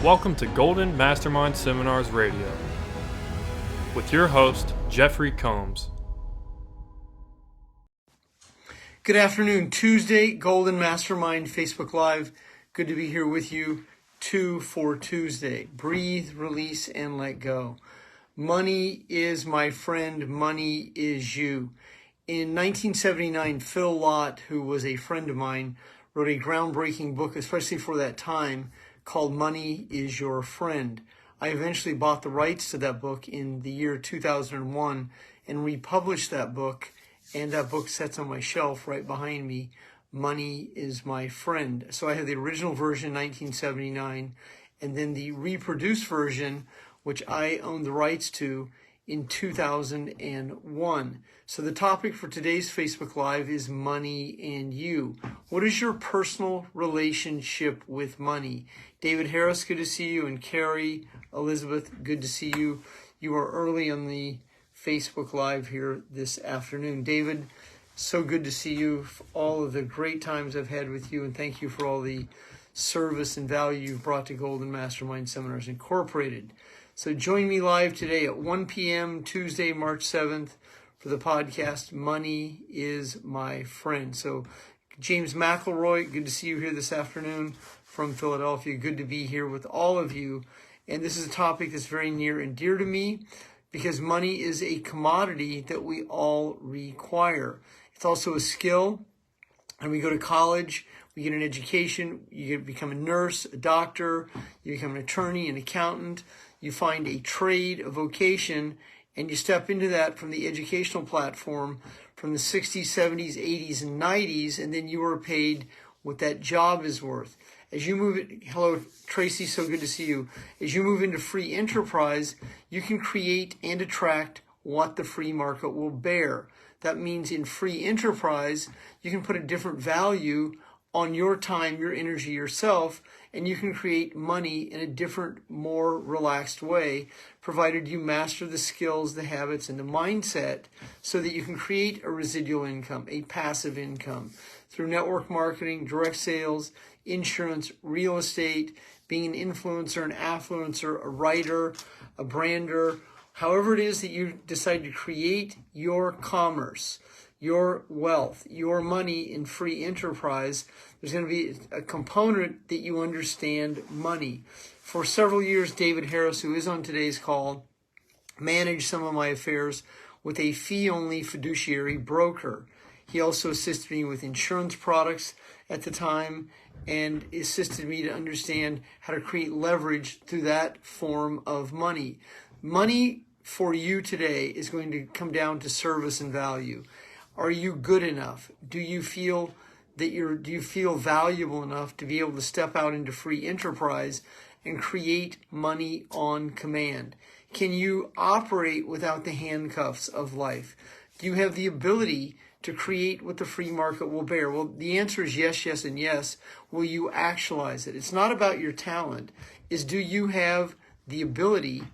Welcome to Golden Mastermind Seminars Radio with your host, Jeffrey Combs. Good afternoon. Tuesday, Golden Mastermind Facebook Live. Good to be here with you. 2 for Tuesday. Breathe, release, and let go. Money is my friend. Money is you. In 1979, Phil Lott, who was a friend of mine, wrote a groundbreaking book, especially for that time, called Money is Your Friend. I eventually bought the rights to that book in the year 2001 and republished that book, and that book sits on my shelf right behind me. Money is my friend. So I have the original version, 1979, and then the reproduced version, which I own the rights to, in 2001. So the topic for today's Facebook Live is money and you. What is your personal relationship with money? David Harris, good to see you. And Carrie, Elizabeth, good to see you. You are early on the Facebook Live here this afternoon. David, so good to see you. For all of the great times I've had with you, and thank you for all the service and value you've brought to Golden Mastermind Seminars Incorporated. So join me live today at 1 p.m. Tuesday, March 7th for the podcast, Money is My Friend. So James McElroy, good to see you here this afternoon from Philadelphia. Good to be here with all of you. And this is a topic that's very near and dear to me because money is a commodity that we all require. It's also a skill. And we go to college, we get an education, you become a nurse, a doctor, you become an attorney, an accountant. You find a trade, a vocation, and you step into that from the educational platform from the 60s, 70s, 80s, and 90s, and then you are paid what that job is worth. As you move it, hello, Tracy, so good to see you. As you move into free enterprise, you can create and attract what the free market will bear. That means in free enterprise, you can put a different value on your time, your energy, yourself, and you can create money in a different, more relaxed way, provided you master the skills, the habits, and the mindset so that you can create a residual income, a passive income through network marketing, direct sales, insurance, real estate, being an influencer, an affluencer, a writer, a brander, however it is that you decide to create your commerce, your wealth, your money in free enterprise. There's going to be a component that you understand money. For several years, David Harris, who is on today's call, managed some of my affairs with a fee-only fiduciary broker. He also assisted me with insurance products at the time and assisted me to understand how to create leverage through that form of money. Money for you today is going to come down to service and value. Are you good enough? Do you feel valuable enough to be able to step out into free enterprise and create money on command? Can you operate without the handcuffs of life? Do you have the ability to create what the free market will bear? Well, the answer is yes, yes, and yes. Will you actualize it? It's not about your talent. Do you have the ability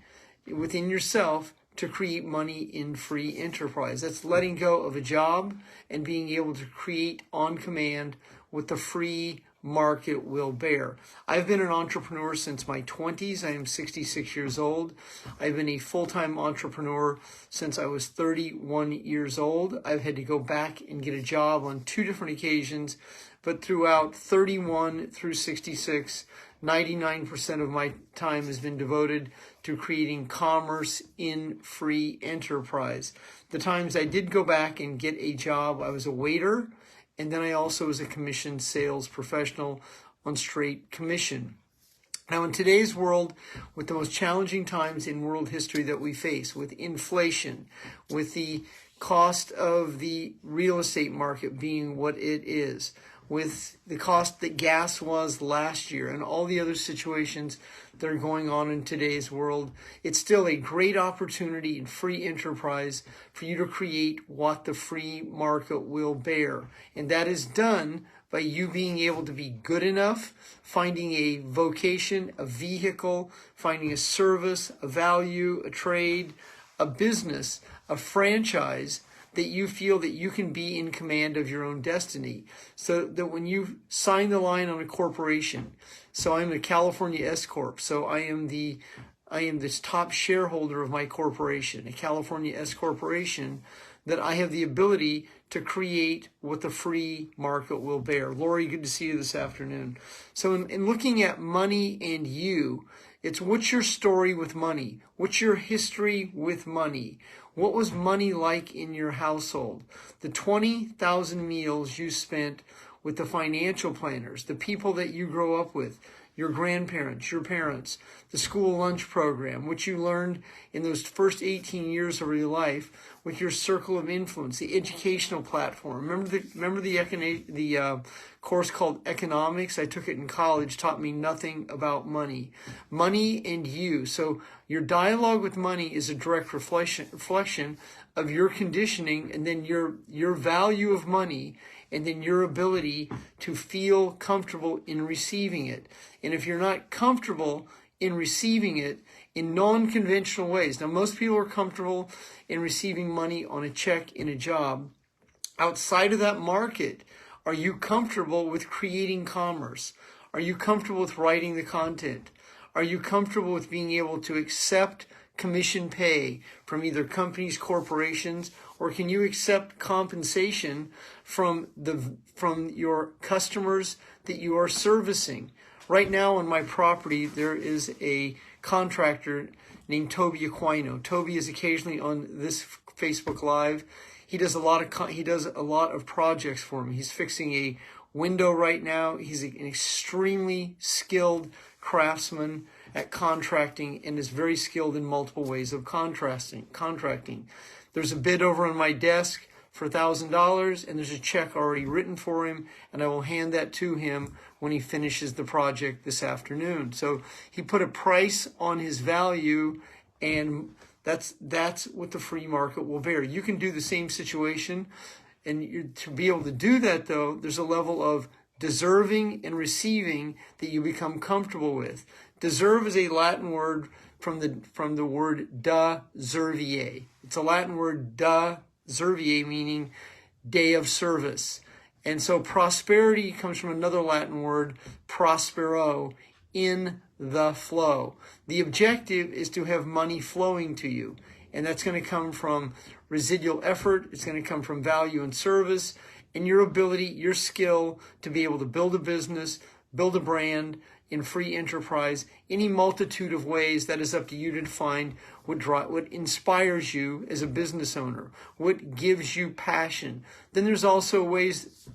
within yourself to create money in free enterprise? That's letting go of a job and being able to create on command what the free market will bear. I've been an entrepreneur since my 20s. I am 66 years old. I've been a full-time entrepreneur since I was 31 years old. I've had to go back and get a job on 2 different occasions, but throughout 31 through 66, 99% of my time has been devoted to creating commerce in free enterprise. The times I did go back and get a job, I was a waiter, and then I also was a commissioned sales professional on straight commission. Now, in today's world, with the most challenging times in world history that we face, with inflation, with the cost of the real estate market being what it is, with the cost that gas was last year and all the other situations that are going on in today's world, it's still a great opportunity in free enterprise for you to create what the free market will bear. And that is done by you being able to be good enough, finding a vocation, a vehicle, finding a service, a value, a trade, a business, a franchise that you feel that you can be in command of your own destiny. So that when you sign the line on a corporation, so I'm a California S Corp, so I am this top shareholder of my corporation, a California S Corporation, that I have the ability to create what the free market will bear. Lori, good to see you this afternoon. So in looking at money and you, it's what's your story with money? What's your history with money? What was money like in your household? The 20,000 meals you spent with the financial planners, the people that you grow up with, your grandparents, your parents, the school lunch program, which you learned in those first 18 years of your life with your circle of influence, the educational platform. Remember the course called economics? I took it in college, taught me nothing about money. Money and you. So your dialogue with money is a direct reflection of your conditioning, and then your value of money, and then your ability to feel comfortable in receiving it. And if you're not comfortable in receiving it in non-conventional ways, now most people are comfortable in receiving money on a check in a job. Outside of that market, are you comfortable with creating commerce? Are you comfortable with writing the content? Are you comfortable with being able to accept commission pay from either companies, corporations, or can you accept compensation from your customers that you are servicing? Right now on my property, there is a contractor named Toby Aquino. Toby is occasionally on this Facebook Live. He does a lot of projects for me. He's fixing a window right now. He's an extremely skilled craftsman at contracting and is very skilled in multiple ways of contracting. There's a bid over on my desk for $1,000, and there's a check already written for him, and I will hand that to him when he finishes the project this afternoon. So he put a price on his value, and that's what the free market will bear. You can do the same situation, and to be able to do that, though, there's a level of deserving and receiving that you become comfortable with. Deserve is a Latin word from the word da serviere. It's a Latin word da serviere, meaning day of service. And so prosperity comes from another Latin word, prospero, in the flow. The objective is to have money flowing to you. And that's going to come from residual effort. It's going to come from value and service, and your ability, your skill to be able to build a business, build a brand in free enterprise, any multitude of ways. That is up to you to define what inspires you as a business owner, what gives you passion. Then there's also ways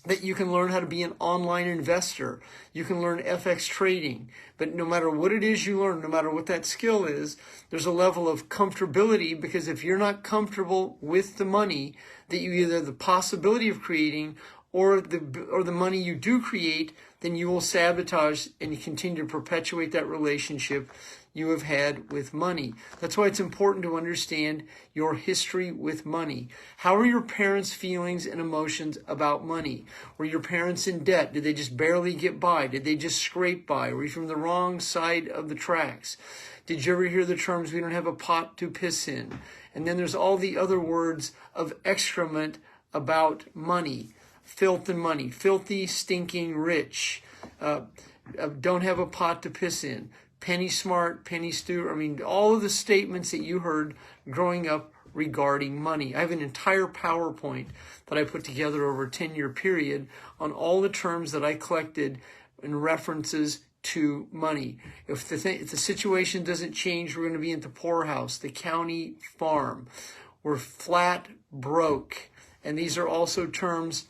that you can learn how to be an online investor. You can learn FX trading. But no matter what it is you learn, no matter what that skill is, there's a level of comfortability, because if you're not comfortable with the money that you either the possibility of creating or the money you do create, then you will sabotage and you continue to perpetuate that relationship you have had with money. That's why it's important to understand your history with money. How are your parents' feelings and emotions about money? Were your parents in debt? Did they just barely get by? Did they just scrape by? Were you from the wrong side of the tracks? Did you ever hear the terms, we don't have a pot to piss in? And then there's all the other words of excrement about money. Filth and money. Filthy, stinking, rich. Don't have a pot to piss in. Penny smart, penny stew. I mean, all of the statements that you heard growing up regarding money. I have an entire PowerPoint that I put together over a 10-year period on all the terms that I collected in references to money. If the situation doesn't change, we're going to be at the poorhouse, the county farm. We're flat broke. And these are also terms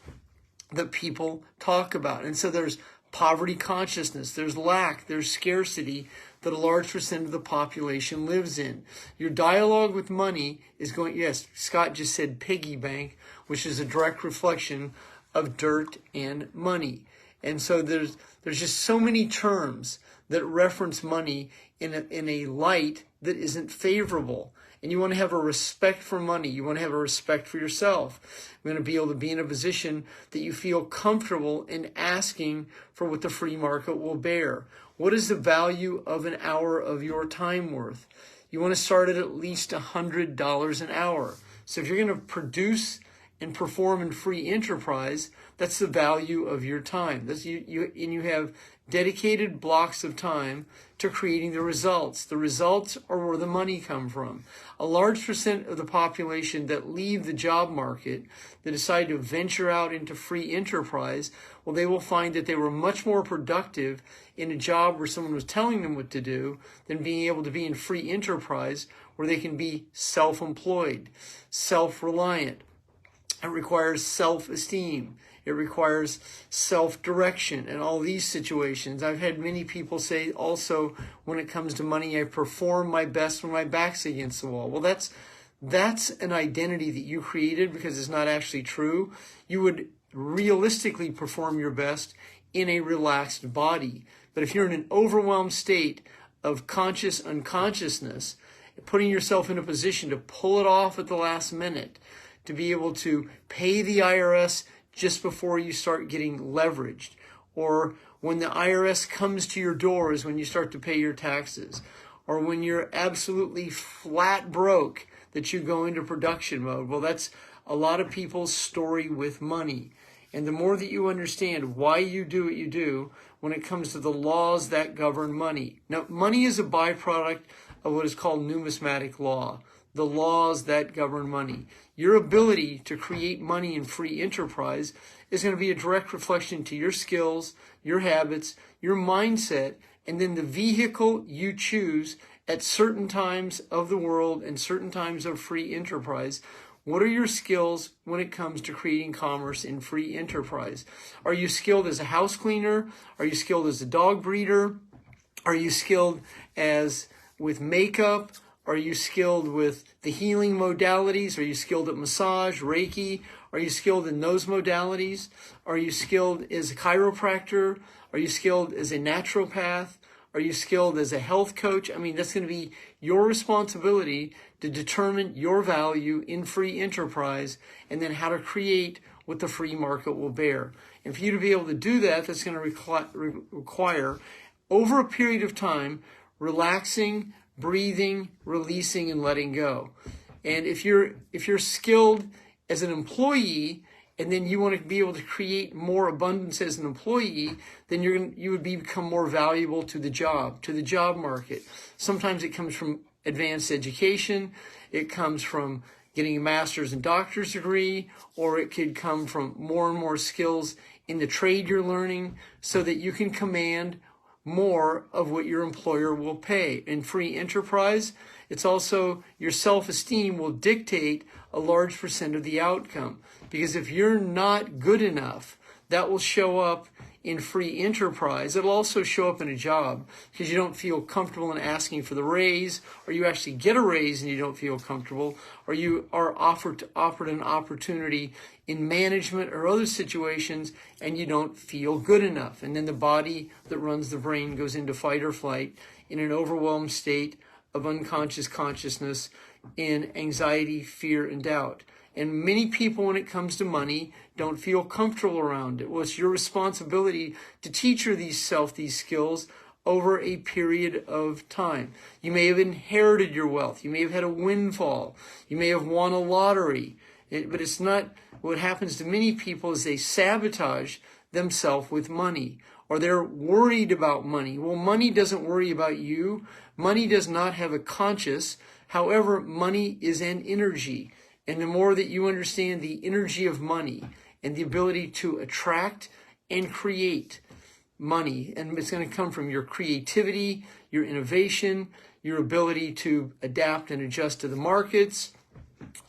that people talk about. And so there's poverty consciousness, there's lack, there's scarcity that a large percent of the population lives in. Your dialogue with money is going, yes, Scott just said piggy bank, which is a direct reflection of dirt and money. And so there's just so many terms that reference money in a light that isn't favorable. And you want to have a respect for money. You want to have a respect for yourself. You want to be able to be in a position that you feel comfortable in asking for what the free market will bear. What is the value of an hour of your time worth? You want to start at least $100 an hour. So if you're going to produce and perform in free enterprise, that's the value of your time. And you have dedicated blocks of time to creating the results. The results are where the money come from. A large percent of the population that leave the job market, that decide to venture out into free enterprise, well, they will find that they were much more productive in a job where someone was telling them what to do than being able to be in free enterprise where they can be self-employed, self-reliant. It requires self-esteem. It requires self-direction in all these situations. I've had many people say also, when it comes to money, I perform my best when my back's against the wall. Well, that's an identity that you created because it's not actually true. You would realistically perform your best in a relaxed body. But if you're in an overwhelmed state of conscious unconsciousness, putting yourself in a position to pull it off at the last minute, to be able to pay the IRS just before you start getting leveraged, or when the IRS comes to your door is when you start to pay your taxes, or when you're absolutely flat broke that you go into production mode. Well, that's a lot of people's story with money. And the more that you understand why you do what you do when it comes to the laws that govern money. Now, money is a byproduct of what is called numismatic law, the laws that govern money. Your ability to create money in free enterprise is going to be a direct reflection to your skills, your habits, your mindset, and then the vehicle you choose at certain times of the world and certain times of free enterprise. What are your skills when it comes to creating commerce in free enterprise? Are you skilled as a house cleaner? Are you skilled as a dog breeder? Are you skilled with makeup? Are you skilled with the healing modalities? Are you skilled at massage, Reiki? Are you skilled in those modalities? Are you skilled as a chiropractor? Are you skilled as a naturopath? Are you skilled as a health coach? I mean, that's going to be your responsibility to determine your value in free enterprise and then how to create what the free market will bear. And for you to be able to do that, that's going to require, over a period of time, relaxing, breathing, releasing, and letting go. And if you're skilled as an employee, and then you want to be able to create more abundance as an employee, then you would become more valuable to the job market. Sometimes it comes from advanced education, it comes from getting a master's and doctor's degree, or it could come from more and more skills in the trade you're learning so that you can command more of what your employer will pay. In free enterprise, it's also your self-esteem will dictate a large percent of the outcome. Because if you're not good enough, that will show up in free enterprise. It'll also show up in a job because you don't feel comfortable in asking for the raise, or you actually get a raise and you don't feel comfortable, or you are offered an opportunity in management or other situations and you don't feel good enough. And then the body that runs the brain goes into fight or flight in an overwhelmed state of unconscious consciousness in anxiety, fear, and doubt. And many people, when it comes to money, don't feel comfortable around it. Well, it's your responsibility to teach her these skills over a period of time. You may have inherited your wealth. You may have had a windfall. You may have won a lottery. But it's not, what happens to many people is they sabotage themselves with money, or they're worried about money. Well, money doesn't worry about you. Money does not have a conscious. However, money is an energy. And the more that you understand the energy of money and the ability to attract and create money, and it's going to come from your creativity, your innovation, your ability to adapt and adjust to the markets.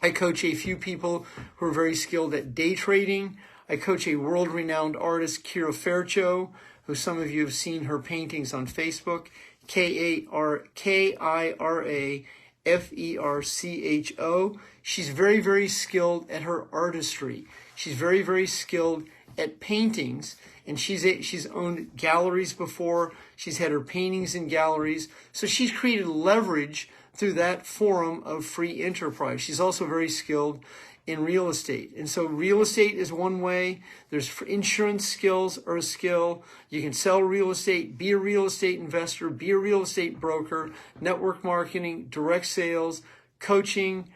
I coach a few people who are very skilled at day trading. I coach a world-renowned artist, Kira Faircho, who some of you have seen her paintings on Facebook, Kirafercho. She's very, very skilled at her artistry. She's very, very skilled at paintings, and she's owned galleries before. She's had her paintings in galleries. So she's created leverage through that forum of free enterprise. She's also very skilled in real estate. And so real estate is one way. There's insurance skills are a skill. You can sell real estate, be a real estate investor, be a real estate broker, network marketing, direct sales, coaching,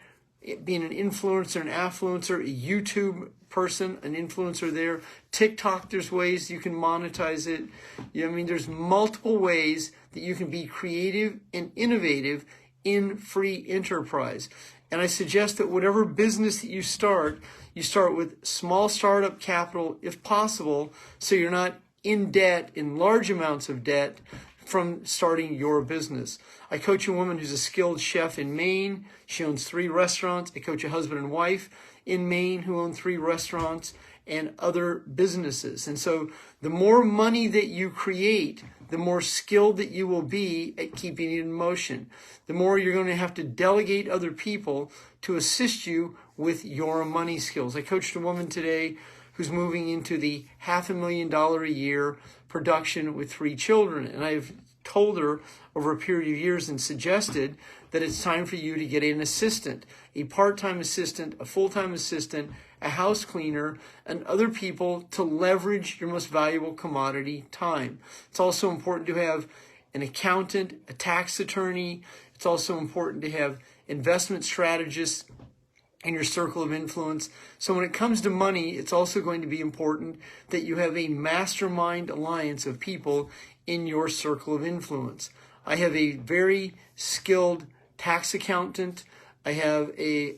being an influencer, an affluencer, a YouTube person, an influencer there. TikTok, there's ways you can monetize it. There's multiple ways that you can be creative and innovative in free enterprise. And I suggest that whatever business that you start with small startup capital if possible, so you're not in debt, in large amounts of debt from starting your business. I coach a woman who's a skilled chef in Maine. She owns 3 restaurants. I coach a husband and wife in Maine who own 3 restaurants and other businesses. And so the more money that you create, the more skilled that you will be at keeping it in motion. The more you're going to have to delegate other people to assist you with your money skills. I coached a woman today who's moving into the $500,000 a year production with 3 children. And I've told her over a period of years and suggested that it's time for you to get an assistant, a part-time assistant, a full-time assistant, a house cleaner, and other people to leverage your most valuable commodity, time. It's also important to have an accountant, a tax attorney. It's also important to have investment strategists in your circle of influence. So when it comes to money, it's also going to be important that you have a mastermind alliance of people in your circle of influence. I have a very skilled tax accountant. I have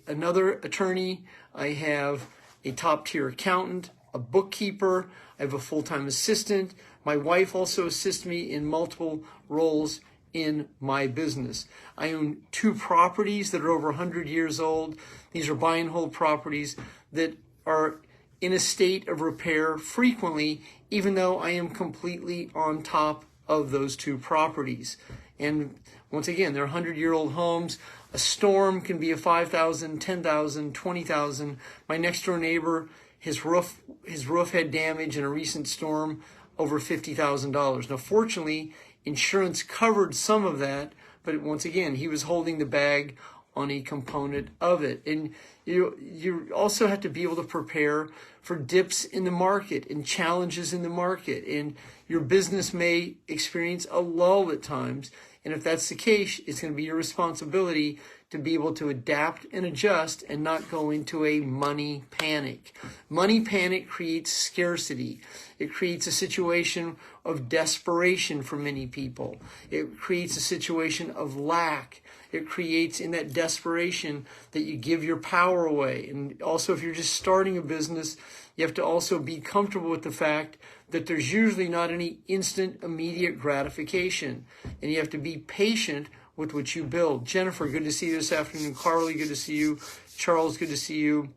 another attorney. I have a top-tier accountant, a bookkeeper. I have a full-time assistant. My wife also assists me in multiple roles in my business. I own 2 properties that are over 100 years old. These are buy and hold properties that are in a state of repair frequently, even though I am completely on top of those 2 properties. And once again, they're 100-year-old homes. A storm can be a $5,000, $10,000, $20,000. My next door neighbor, his roof had damage in a recent storm, over $50,000. Now, fortunately, insurance covered some of that, but once again, he was holding the bag on a component of it. And you also have to be able to prepare for dips in the market and challenges in the market. And your business may experience a lull at times. And if that's the case, it's going to be your responsibility to be able to adapt and adjust and not go into a money panic. Money panic creates scarcity. It creates a situation of desperation for many people. It creates a situation of lack. It creates in that desperation that you give your power away. And also, if you're just starting a business, you have to also be comfortable with the fact that there's usually not any instant, immediate gratification. And you have to be patient with what you build. Jennifer, good to see you this afternoon. Carly, good to see you. Charles, good to see you.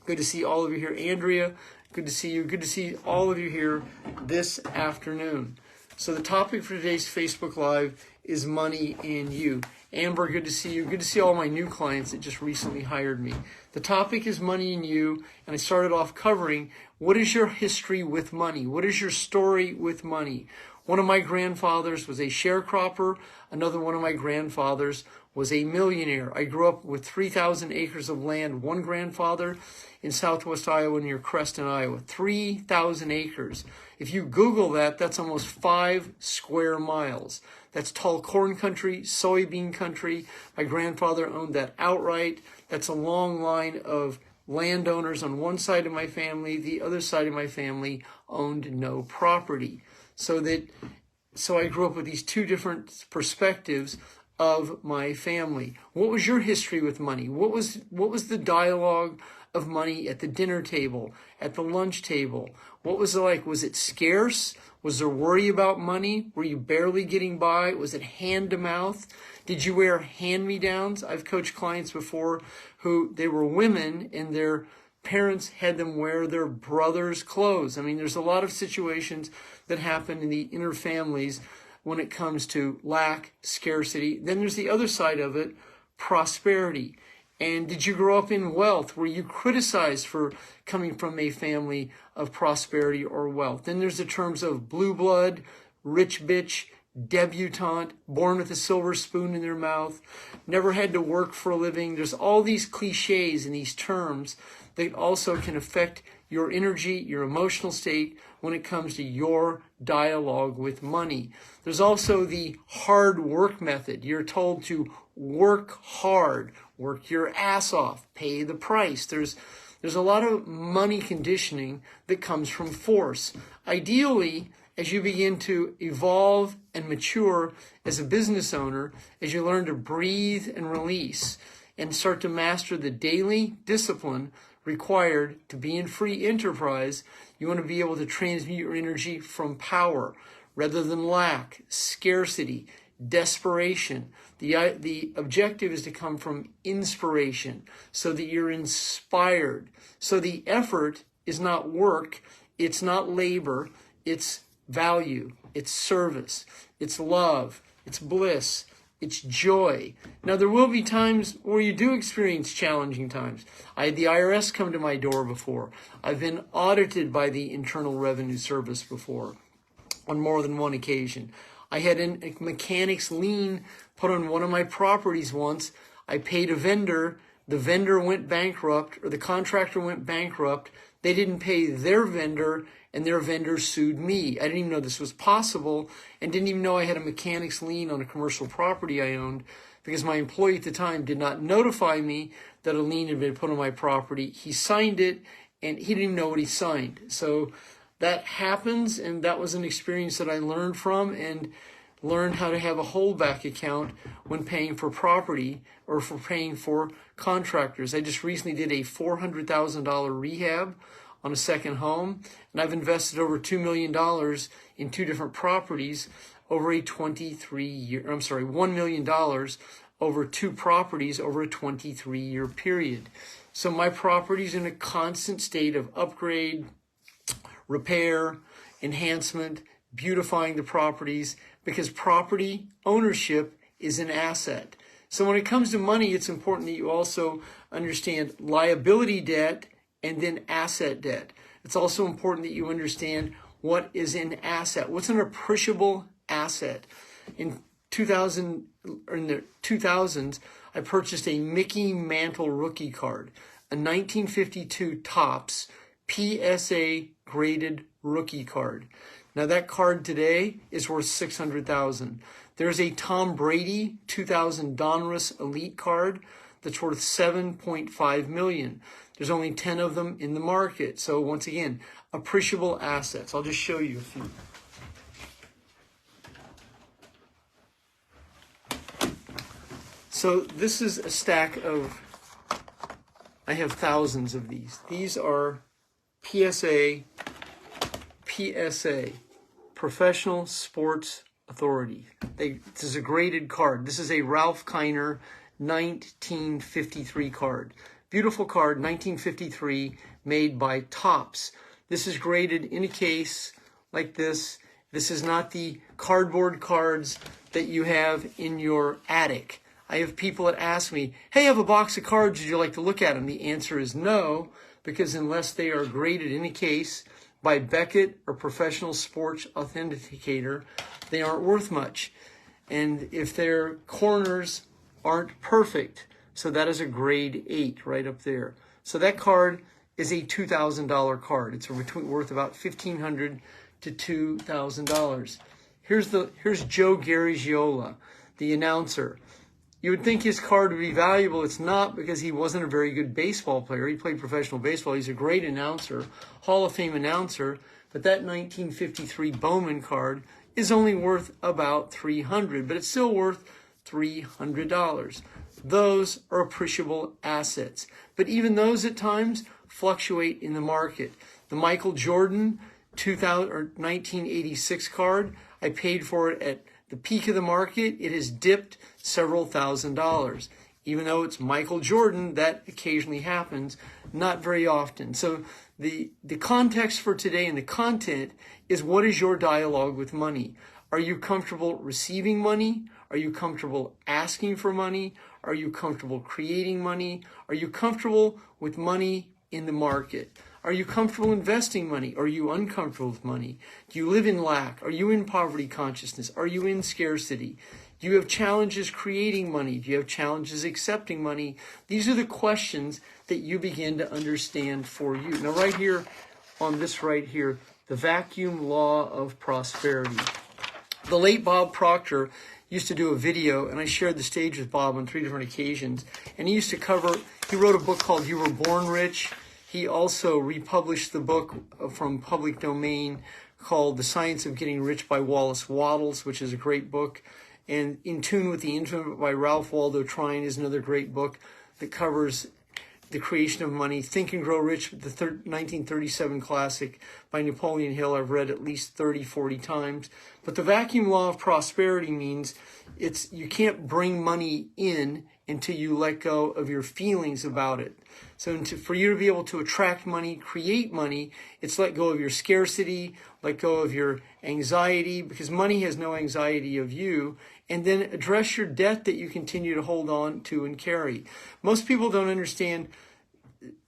Good to see all of you here. Andrea, good to see you. Good to see all of you here this afternoon. So the topic for today's Facebook Live is money and you. Amber, good to see you. Good to see all my new clients that just recently hired me. The topic is money and you, and I started off covering what is your history with money? What is your story with money? One of my grandfathers was a sharecropper. Another one of my grandfathers was a millionaire. I grew up with 3,000 acres of land. One grandfather in southwest Iowa near Creston, Iowa. 3,000 acres. If you Google that, that's almost 5 square miles. That's tall corn country, soybean country. My grandfather owned that outright. That's a long line of landowners on one side of my family. The other side of my family owned no property. So I grew up with these 2 different perspectives of my family. What was your history with money? What was the dialogue of money at the dinner table, at the lunch table? What was it like? Was it scarce? Was there worry about money? Were you barely getting by? Was it hand to mouth? Did you wear hand-me-downs? I've coached clients before who they were women and their parents had them wear their brother's clothes. I mean, there's a lot of situations that happen in the inner families when it comes to lack, scarcity. Then there's the other side of it, prosperity. And did you grow up in wealth? Were you criticized for coming from a family of prosperity or wealth? Then there's the terms of blue blood, rich bitch, debutante, born with a silver spoon in their mouth, never had to work for a living. There's all these cliches and these terms that also can affect your energy, your emotional state when it comes to your dialogue with money. There's also the hard work method. You're told to work hard, work your ass off, pay the price. There's a lot of money conditioning that comes from force. Ideally, as you begin to evolve and mature as a business owner, as you learn to breathe and release and start to master the daily discipline required to be in free enterprise, you want to be able to transmute your energy from power rather than lack, scarcity, desperation. The objective is to come from inspiration so that you're inspired. So the effort is not work, it's not labor, it's value, it's service, it's love, it's bliss, it's joy. Now, there will be times where you do experience challenging times. I had the IRS come to my door before. I've been audited by the Internal Revenue Service before on more than one occasion. I had a mechanic's lien put on one of my properties once. I paid a vendor. The vendor went bankrupt, or the contractor went bankrupt. They didn't pay their vendor, and their vendor sued me. I didn't even know this was possible, and didn't even know I had a mechanic's lien on a commercial property I owned, because my employee at the time did not notify me that a lien had been put on my property. He signed it, and he didn't even know what he signed. So that happens, and that was an experience that I learned from, and learned how to have a holdback account when paying for property or for paying for contractors. I just recently did a $400,000 rehab on a second home, and I've invested over $2 million in two different properties over a $1 million over two properties over a 23-year period. So my property's in a constant state of upgrade, repair, enhancement, beautifying the properties, because property ownership is an asset. So when it comes to money, it's important that you also understand liability debt and then asset debt. It's also important that you understand what is an asset. What's an appreciable asset? In the 2000s, I purchased a Mickey Mantle rookie card, a 1952 Topps PSA graded rookie card. Now that card today is worth $600,000. There's a Tom Brady 2000 Donruss Elite card that's worth $7.5 million. There's only 10 of them in the market. So once again, appreciable assets. I'll just show you a few. So this is a stack of, I have thousands of these. These are PSA, Professional Sports Authority. This is a graded card. This is a Ralph Kiner 1953 card. Beautiful card, 1953, made by Topps. This is graded in a case like this. This is not the cardboard cards that you have in your attic. I have people that ask me, hey, I have a box of cards, would you like to look at them? The answer is no, because unless they are graded in a case by Beckett or Professional Sports Authenticator, they aren't worth much. And if their corners aren't perfect, so that is a grade 8 right up there. So that card is a $2,000 card. It's worth about $1,500 to $2,000. Here's Joe Garagiola, the announcer. You would think his card would be valuable. It's not, because he wasn't a very good baseball player. He played professional baseball. He's a great announcer, Hall of Fame announcer. But that 1953 Bowman card is only worth about $300, but it's still worth $300. Those are appreciable assets. But even those at times fluctuate in the market. The Michael Jordan 1986 card, I paid for it at the peak of the market. It has dipped several $1,000s. Even though it's Michael Jordan, that occasionally happens, not very often. So the context for today and the content is, what is your dialogue with money? Are you comfortable receiving money? Are you comfortable asking for money? Are you comfortable creating money? Are you comfortable with money in the market? Are you comfortable investing money? Are you uncomfortable with money? Do you live in lack? Are you in poverty consciousness? Are you in scarcity? Do you have challenges creating money? Do you have challenges accepting money? These are the questions that you begin to understand for you. Now, right here, on this right here, the vacuum law of prosperity. The late Bob Proctor used to do a video, and I shared the stage with Bob on 3 different occasions, and he wrote a book called You Were Born Rich. He also republished the book from public domain called The Science of Getting Rich by Wallace Wattles, which is a great book. And In Tune with the Infinite by Ralph Waldo Trine is another great book that covers the creation of money. Think and Grow Rich, the 1937 classic by Napoleon Hill, I've read at least 30, 40 times. But the vacuum law of prosperity means you can't bring money in until you let go of your feelings about it. So for you to be able to attract money, create money, it's let go of your scarcity, let go of your anxiety, because money has no anxiety of you, and then address your debt that you continue to hold on to and carry. Most people don't understand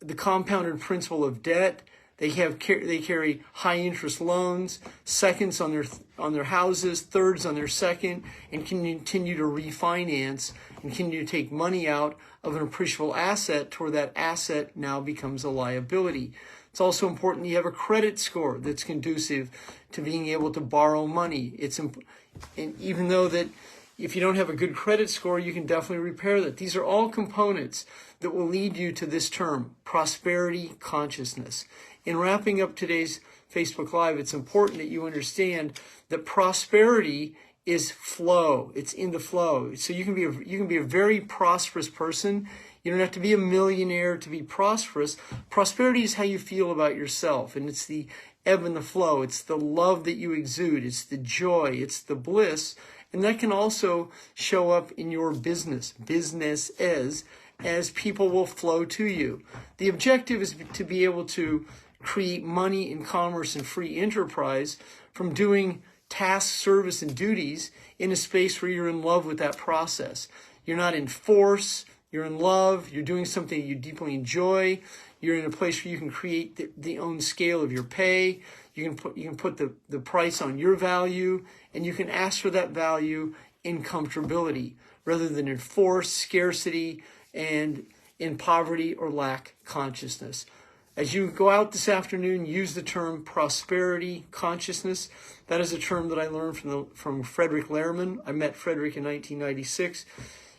the compounded principle of debt. They carry high interest loans, seconds on their houses, thirds on their second, and can continue to refinance and continue to take money out of an appreciable asset to where that asset now becomes a liability. It's also important that you have a credit score that's conducive to being able to borrow money. And even though that if you don't have a good credit score, you can definitely repair that. These are all components that will lead you to this term, prosperity consciousness. In wrapping up today's Facebook Live, it's important that you understand that prosperity is flow. It's in the flow. So you can be a very prosperous person. You don't have to be a millionaire to be prosperous. Prosperity is how you feel about yourself, and it's the ebb and the flow. It's the love that you exude. It's the joy. It's the bliss. And that can also show up in your business as people will flow to you. The objective is to be able to create money in commerce and free enterprise from doing tasks, service, and duties in a space where you're in love with that process. You're not in force, you're in love, you're doing something you deeply enjoy, you're in a place where you can create the own scale of your pay, you can put the price on your value, and you can ask for that value in comfortability rather than in force, scarcity, and in poverty or lack consciousness. As you go out this afternoon, use the term prosperity consciousness. That is a term that I learned from Frederick Lehrman. I met Frederick in 1996.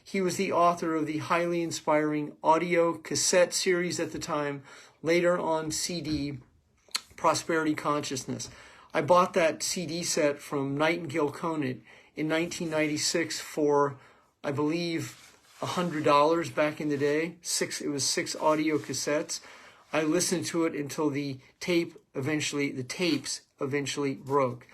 He was the author of the highly inspiring audio cassette series at the time, later on CD, Prosperity Consciousness. I bought that CD set from Nightingale Conant in 1996 for, I believe, $100 back in the day. It was 6 audio cassettes. I listened to it until the tapes eventually broke.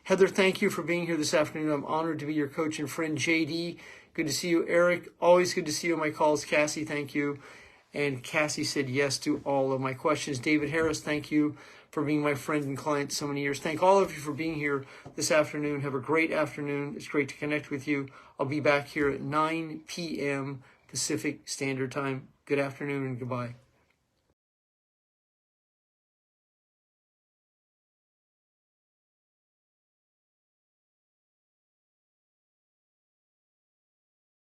Heather, thank you for being here this afternoon. I'm honored to be your coach and friend. JD, good to see you. Eric, always good to see you on my calls. Cassie, thank you. And Cassie said yes to all of my questions. David Harris, thank you for being my friend and client so many years. Thank all of you for being here this afternoon. Have a great afternoon. It's great to connect with you. I'll be back here at 9 p.m. Pacific Standard Time. Good afternoon and goodbye.